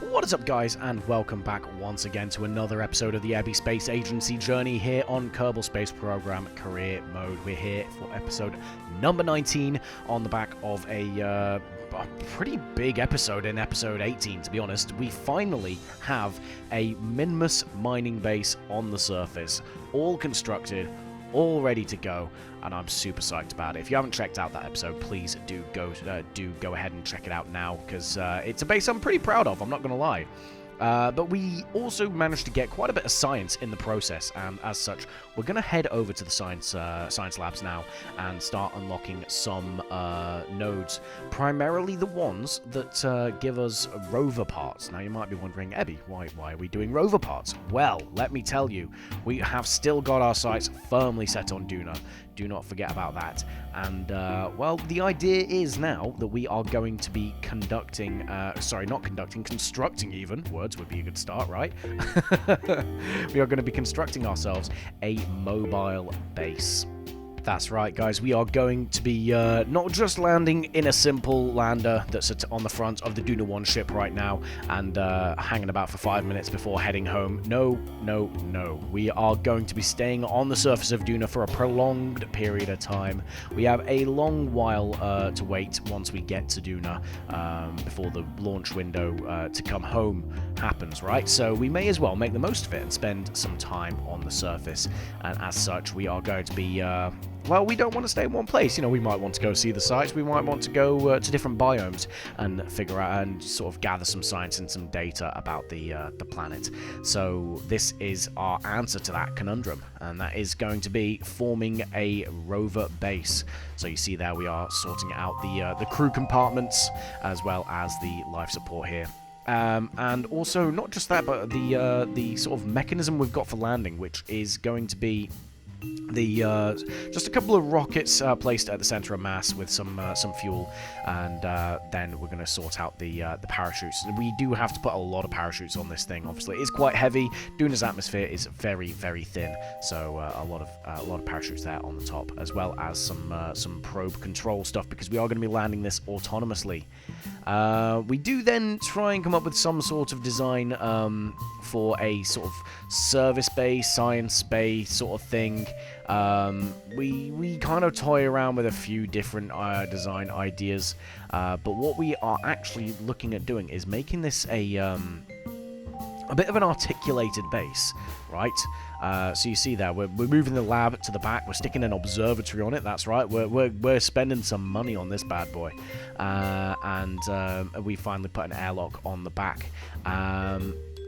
What is up, guys, and welcome back once again to another episode of the Ebby Space Agency journey here on Kerbal Space Program Career Mode. We're here for episode number 19 on the back of a pretty big episode in episode 18, to be honest. We finally have a Minmus mining base on the surface, all constructed, all ready to go, and I'm super psyched about it. If you haven't checked out that episode, please do go ahead and check it out now, because it's a base I'm pretty proud of, I'm not going to lie. But we also managed to get quite a bit of science in the process, and as such, we're going to head over to the science labs now and start unlocking some nodes, primarily the ones that give us rover parts. Now, you might be wondering, Ebby, why are we doing rover parts? Well, let me tell you, we have still got our sights firmly set on Duna. Do not forget about that. And, well, the idea is now that we are going to be constructing even. Words would be a good start, right? We are going to be constructing ourselves a mobile base. That's right, guys. We are going to be not just landing in a simple lander that's on the front of the Duna 1 ship right now and hanging about for 5 minutes before heading home. No. We are going to be staying on the surface of Duna for a prolonged period of time. We have a long while to wait once we get to Duna before the launch window to come home happens, right? So we may as well make the most of it and spend some time on the surface. And as such, we are going to be... well, we don't want to stay in one place. You know, we might want to go see the sites. We might want to go to different biomes and figure out and sort of gather some science and some data about the planet. So this is our answer to that conundrum, and that is going to be forming a rover base. So you see there we are sorting out the crew compartments as well as the life support here. And also, not just that, but the sort of mechanism we've got for landing, which is going to be just a couple of rockets placed at the center of mass with some fuel, and then we're going to sort out the parachutes. We do have to put a lot of parachutes on this thing. Obviously, it's quite heavy. Duna's atmosphere is very, very thin, so a lot of parachutes there on the top, as well as some probe control stuff, because we are going to be landing this autonomously. We do then try and come up with some sort of design for a sort of service base, science base sort of thing. We kind of toy around with a few different design ideas, but what we are actually looking at doing is making this a bit of an articulated base, right? So you see there, we're moving the lab to the back. We're sticking an observatory on it. That's right. We're spending some money on this bad boy, and we finally put an airlock on the back.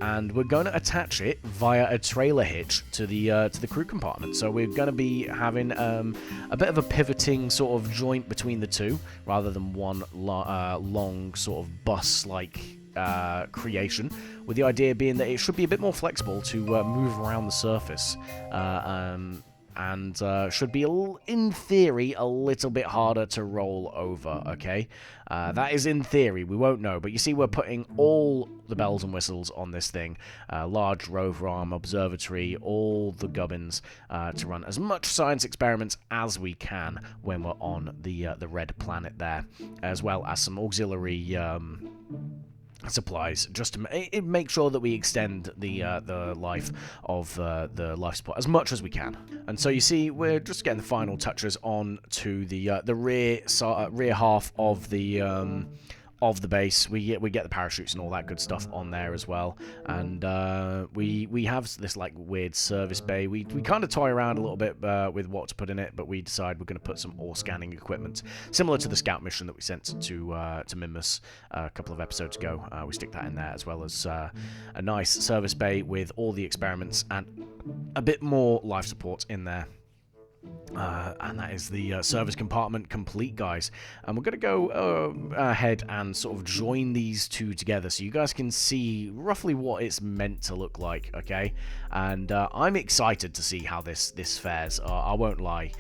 And we're going to attach it via a trailer hitch to the crew compartment. So we're going to be having a bit of a pivoting sort of joint between the two, rather than one long sort of bus-like creation, with the idea being that it should be a bit more flexible to move around the surface. And should be, in theory, a little bit harder to roll over, okay? That is in theory, we won't know, but you see we're putting all the bells and whistles on this thing. Large rover arm, observatory, all the gubbins to run as much science experiments as we can when we're on the red planet there, as well as some auxiliary... supplies, just to make sure that we extend the life of the life support as much as we can. And so you see, we're just getting the final touches on to the rear half of the base. We get the parachutes and all that good stuff on there as well, and we have this like weird service bay. We kind of toy around a little bit with what to put in it, but we decide we're going to put some ore scanning equipment, similar to the scout mission that we sent to Minmus a couple of episodes ago. We stick that in there, as well as a nice service bay with all the experiments and a bit more life support in there. And that is the service compartment complete, guys. And we're going to go ahead and sort of join these two together so you guys can see roughly what it's meant to look like, okay? And I'm excited to see how this fares. I won't lie.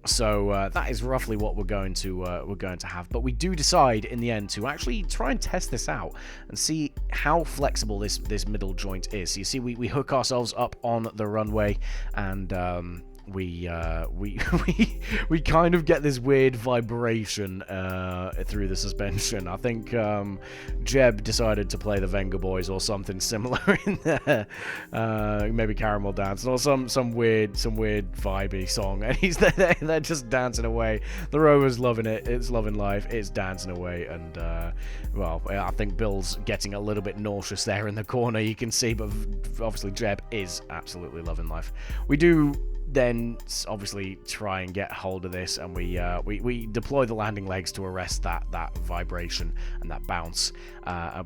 So that is roughly what we're going to have. But we do decide in the end to actually try and test this out and see how flexible this middle joint is. So you see, we hook ourselves up on the runway, and we kind of get this weird vibration through the suspension. I think Jeb decided to play the Venga Boys or something similar in there, maybe Caramel Dance or some weird vibey song, and they're just dancing away. The rover's loving it. It's loving life. It's dancing away, and well, I think Bill's getting a little bit nauseous there in the corner. You can see, but obviously Jeb is absolutely loving life. We do then obviously try and get hold of this, and we deploy the landing legs to arrest that vibration and that bounce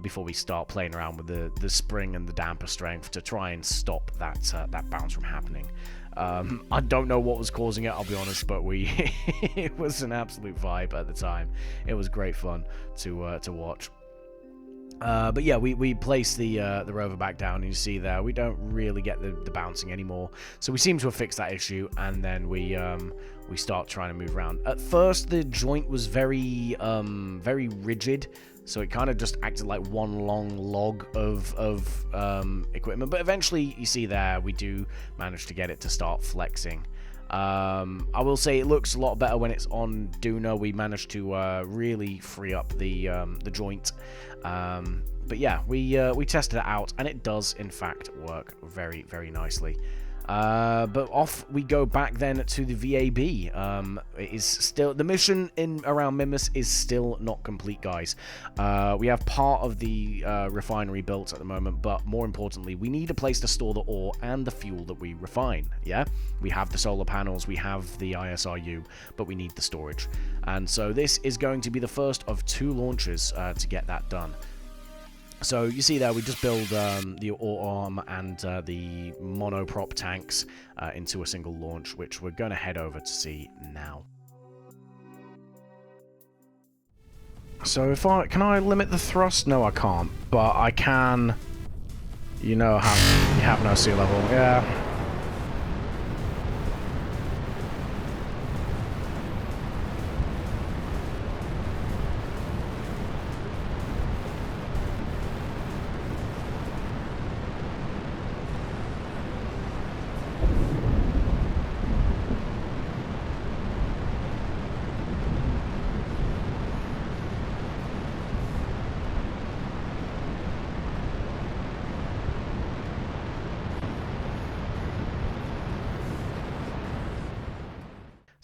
before we start playing around with the spring and the damper strength to try and stop that bounce from happening. I don't know what was causing it, I'll be honest, but it was an absolute vibe at the time. It was great fun to watch. But yeah, we place the rover back down, and you see there we don't really get the bouncing anymore. So we seem to have fixed that issue, and then we start trying to move around. At first, the joint was very rigid, so it kind of just acted like one long log of equipment. But eventually, you see there, we do manage to get it to start flexing. I will say it looks a lot better when it's on Duna. We managed to really free up the joint. But yeah, we tested it out, and it does in fact work very, very nicely. But off we go back then to the VAB. It is still the mission around Mimas is still not complete, guys. We have part of the refinery built at the moment, but more importantly, we need a place to store the ore and the fuel that we refine. Yeah, we have the solar panels, we have the ISRU, but we need the storage, and so this is going to be the first of 2 launches to get that done. So you see there, we just build the ore arm and the monoprop tanks into a single launch, which we're going to head over to see now. So can I limit the thrust? No, I can't, but I can. You know how you have no sea level. Yeah.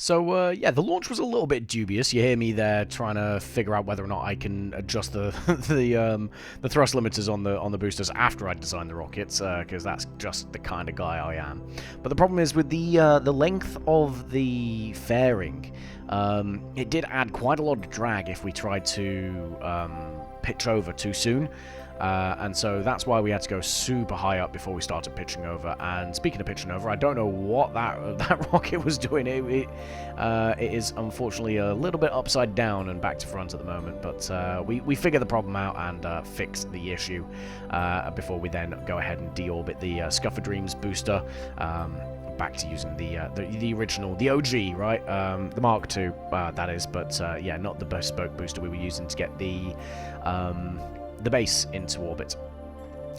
So, yeah, the launch was a little bit dubious. You hear me there trying to figure out whether or not I can adjust the the thrust limiters on the boosters after I design the rockets, because that's just the kind of guy I am. But the problem is with the length of the fairing, it did add quite a lot of drag if we tried to pitch over too soon. And so that's why we had to go super high up before we started pitching over. And speaking of pitching over, I don't know what that rocket was doing. It is unfortunately a little bit upside down and back to front at the moment. But we figured the problem out and fixed the issue before we then go ahead and deorbit the Scuffer Dreams booster. Back to using the original, the OG, right? The Mark II, that is. But yeah, not the bespoke booster we were using to get the base into orbit.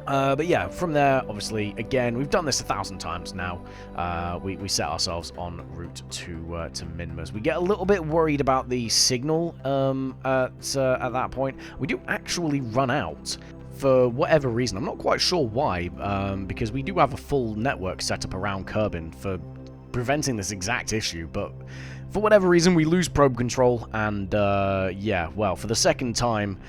But yeah, from there, obviously, again, we've done this 1,000 times now. We set ourselves en route to Minmas. We get a little bit worried about the signal at that point. We do actually run out for whatever reason. I'm not quite sure why, because we do have a full network set up around Kerbin for preventing this exact issue, but for whatever reason, we lose probe control, and yeah, well, for the second time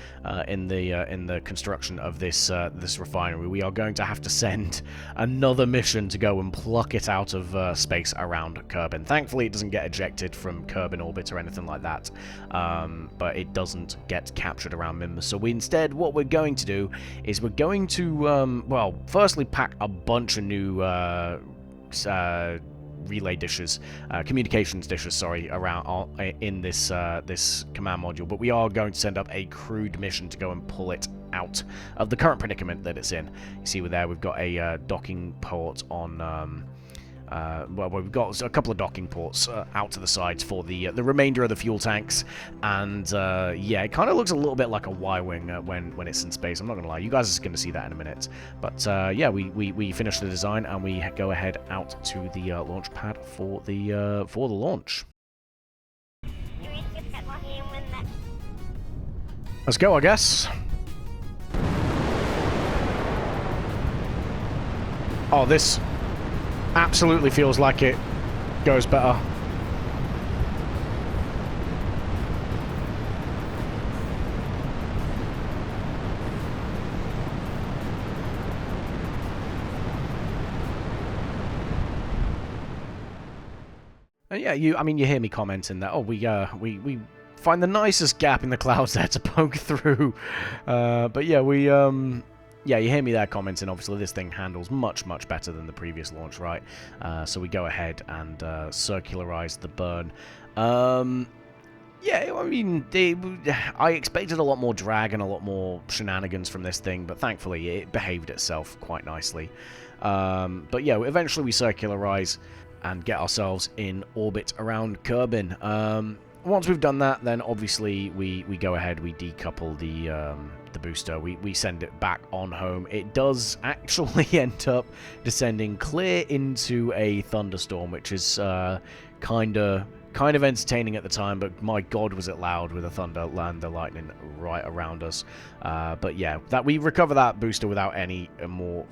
in the construction of this refinery, we are going to have to send another mission to go and pluck it out of space around Kerbin. Thankfully, it doesn't get ejected from Kerbin orbit or anything like that, but it doesn't get captured around Minmus. So instead, what we're going to do is we're going to, well, firstly pack a bunch of new relay dishes, communications dishes, sorry, around in this command module, but we are going to send up a crewed mission to go and pull it out of the current predicament that it's in. You see there we've got a docking port on well, we've got a couple of docking ports out to the sides for the remainder of the fuel tanks, and yeah, it kind of looks a little bit like a Y-wing when it's in space. I'm not gonna lie, you guys are going to see that in a minute. But yeah, we finish the design and we go ahead out to the launch pad for the launch. Let's go, I guess. Oh, this absolutely feels like it goes better. And yeah, I mean, you hear me commenting that, oh, we find the nicest gap in the clouds there to poke through. But yeah, yeah, you hear me there commenting. Obviously, this thing handles much, much better than the previous launch, right? So we go ahead and circularize the burn. Yeah, I mean, I expected a lot more drag and a lot more shenanigans from this thing, but thankfully it behaved itself quite nicely. But yeah, eventually we circularize and get ourselves in orbit around Kerbin. Once we've done that, then obviously we go ahead, we decouple the booster, we send it back on home. It does actually end up descending clear into a thunderstorm, which is kind of entertaining at the time, but my god was it loud with the thunder and the lightning right around us. But yeah, that we recover that booster without any more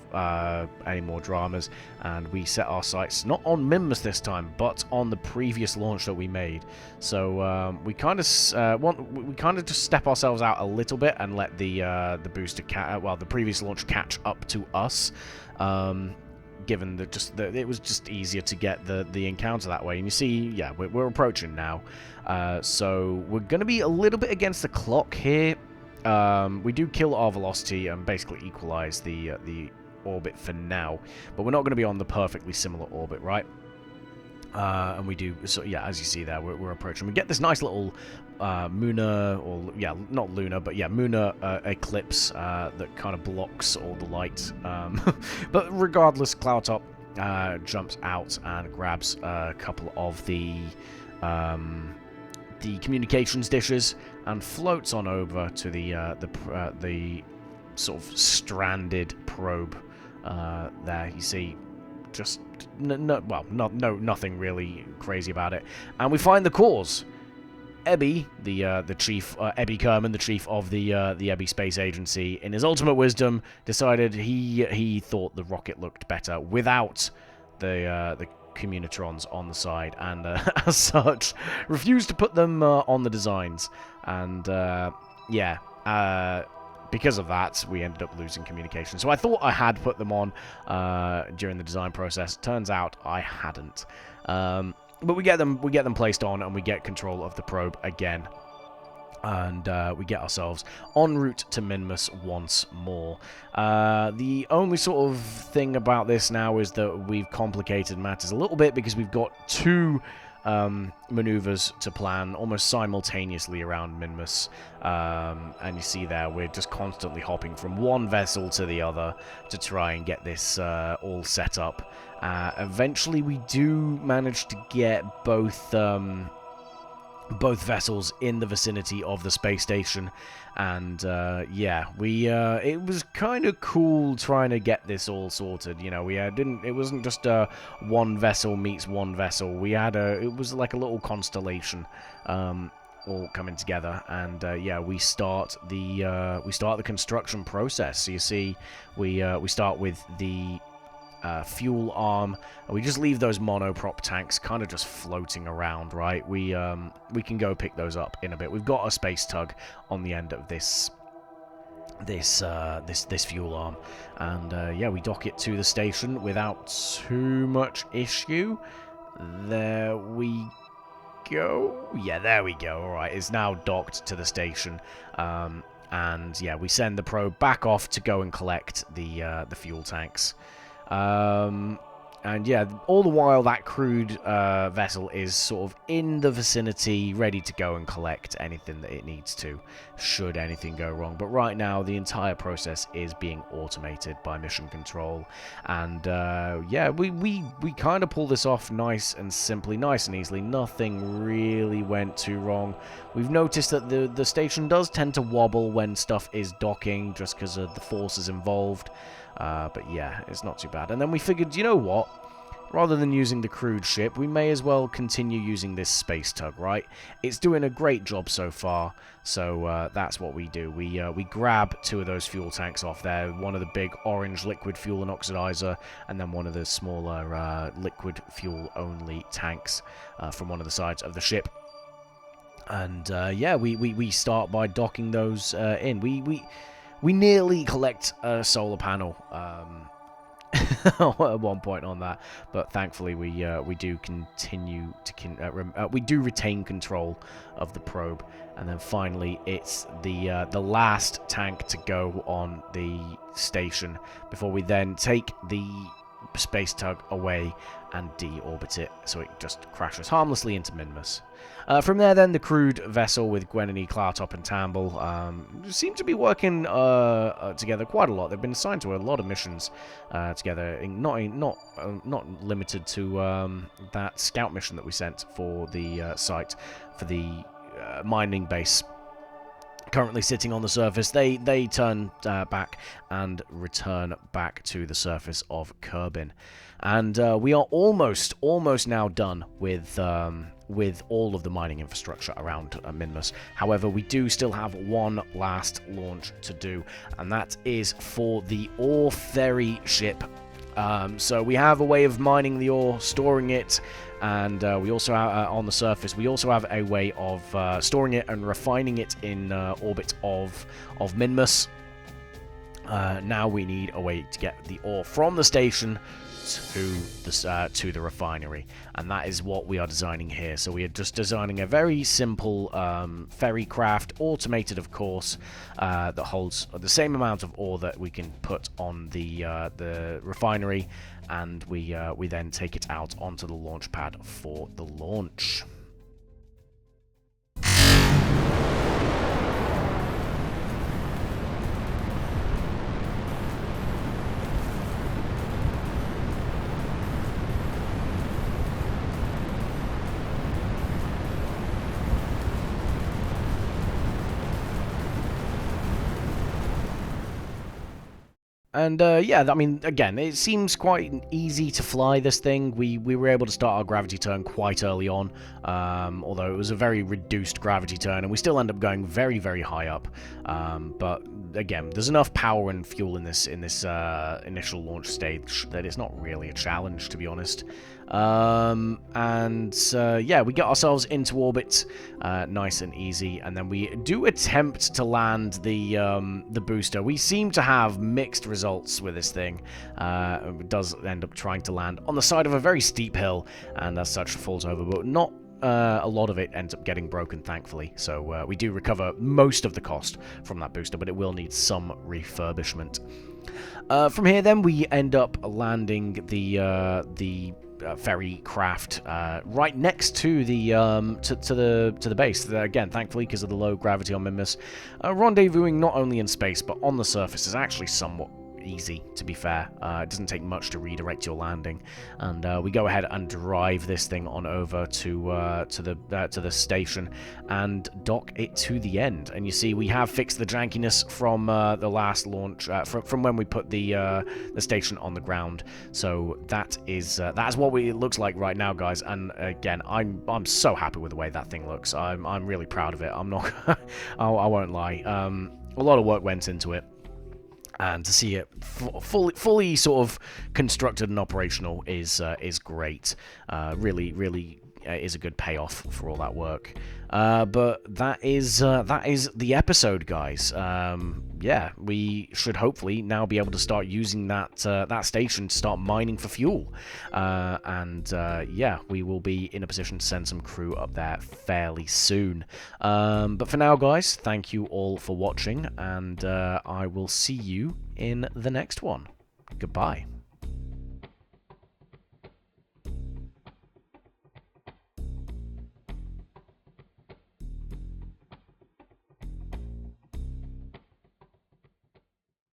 dramas, and we set our sights not on Minmus this time, but on the previous launch that we made. So we kind of just step ourselves out a little bit and let the booster the previous launch catch up to us. Given that it was just easier to get the encounter that way. And you see, yeah, we're approaching now. So we're going to be a little bit against the clock here. We do kill our velocity and basically equalize the orbit for now. But we're not going to be on the perfectly similar orbit, right? And we do, so yeah, as you see there, we're approaching. We get this nice little lunar, or yeah, not lunar, but yeah, lunar eclipse that kind of blocks all the light. But regardless, Cloudtop jumps out and grabs a couple of the communications dishes and floats on over to the sort of stranded probe. There, you see. Just nothing really crazy about it, and we find the cause. Ebby, the chief, Ebby Kerman, the chief of the Ebby Space Agency, in his ultimate wisdom, decided he thought the rocket looked better without the communitrons on the side, and as such, refused to put them on the designs, and yeah. Because of that, we ended up losing communication. So I thought I had put them on during the design process. Turns out I hadn't. But we get them placed on, and we get control of the probe again. And we get ourselves en route to Minmus once more. The only sort of thing about this now is that we've complicated matters a little bit, because we've got two maneuvers to plan almost simultaneously around Minmus, and you see there we're just constantly hopping from one vessel to the other to try and get this all set up. Eventually we do manage to get both vessels in the vicinity of the space station, and yeah, it was kind of cool trying to get this all sorted. You know, it wasn't just one vessel meets one vessel. It was like a little constellation all coming together, and yeah, we start the construction process. So you see, we start with the fuel arm, and we just leave those monoprop tanks kind of just floating around, right? We can go pick those up in a bit. We've got a space tug on the end of this fuel arm, and yeah, we dock it to the station without too much issue. There we go. Yeah, there we go. All right, it's now docked to the station, and yeah, we send the probe back off to go and collect the fuel tanks. And yeah, all the while that crude vessel is sort of in the vicinity, ready to go and collect anything that it needs to, should anything go wrong. But right now, the entire process is being automated by Mission Control. And yeah, we kind of pull this off nice and simply, nice and easily. Nothing really went too wrong. We've noticed that the station does tend to wobble when stuff is docking, just because of the forces involved. But yeah, it's not too bad. And then we figured, you know what? Rather than using the crude ship, we may as well continue using this space tug, right? It's doing a great job so far, so that's what we do. We grab 2 of those fuel tanks off there, one of the big orange liquid fuel and oxidizer, and then one of the smaller liquid fuel-only tanks from one of the sides of the ship. And yeah, we start by docking those in. We nearly collect a solar panel at one point on that, but thankfully we do continue to we do retain control of the probe. And then finally, it's the last tank to go on the station before we then take the space tug away and deorbit it, so it just crashes harmlessly into Minmus. From there, then, the crewed vessel with Gwenny, Clartop, and Tamble seem to be working together quite a lot. They've been assigned to a lot of missions together, not limited to that scout mission that we sent for the site, for the mining base. Currently sitting on the surface, they turn back and return back to the surface of Kerbin. And we are almost now done with all of the mining infrastructure around Minmus. However, we do still have one last launch to do, and that is for the ore ferry ship. So we have a way of mining the ore, storing it, and we also have, on the surface, we also have a way of storing it and refining it in orbit of Minmus. Now we need a way to get the ore from the station to the refinery, and that is what we are designing here. So we are just designing a very simple ferry craft, automated of course, that holds the same amount of ore that we can put on the refinery, and we then take it out onto the launch pad for the launch. And yeah, I mean, again, it seems quite easy to fly this thing. We were able to start our gravity turn quite early on, although it was a very reduced gravity turn, and we still end up going very, very high up. But again, there's enough power and fuel in this initial launch stage that it's not really a challenge, to be honest. Yeah, we get ourselves into orbit nice and easy, and then we do attempt to land the booster. We seem to have mixed results with this thing. It does end up trying to land on the side of a very steep hill, and as such falls over, but not a lot of it ends up getting broken, thankfully. So we do recover most of the cost from that booster, but it will need some refurbishment. From here, then, we end up landing the ferry craft right next to the to the base. Again, thankfully, because of the low gravity on Minmus, rendezvousing not only in space but on the surface is actually somewhat easy, to be fair. It doesn't take much to redirect your landing, and we go ahead and drive this thing on over to the station and dock it to the end. And you see, we have fixed the jankiness from the last launch, from when we put the station on the ground. So that's what it looks like right now, guys. And again, I'm so happy with the way that thing looks. I'm really proud of it. I'm not I won't lie. A lot of work went into it, and to see it fully sort of constructed and operational is great. Really is a good payoff for all that work. But that is the episode, guys. Yeah, we should hopefully now be able to start using that station to start mining for fuel. Yeah, we will be in a position to send some crew up there fairly soon. But for now, guys, thank you all for watching, and I will see you in the next one. Goodbye.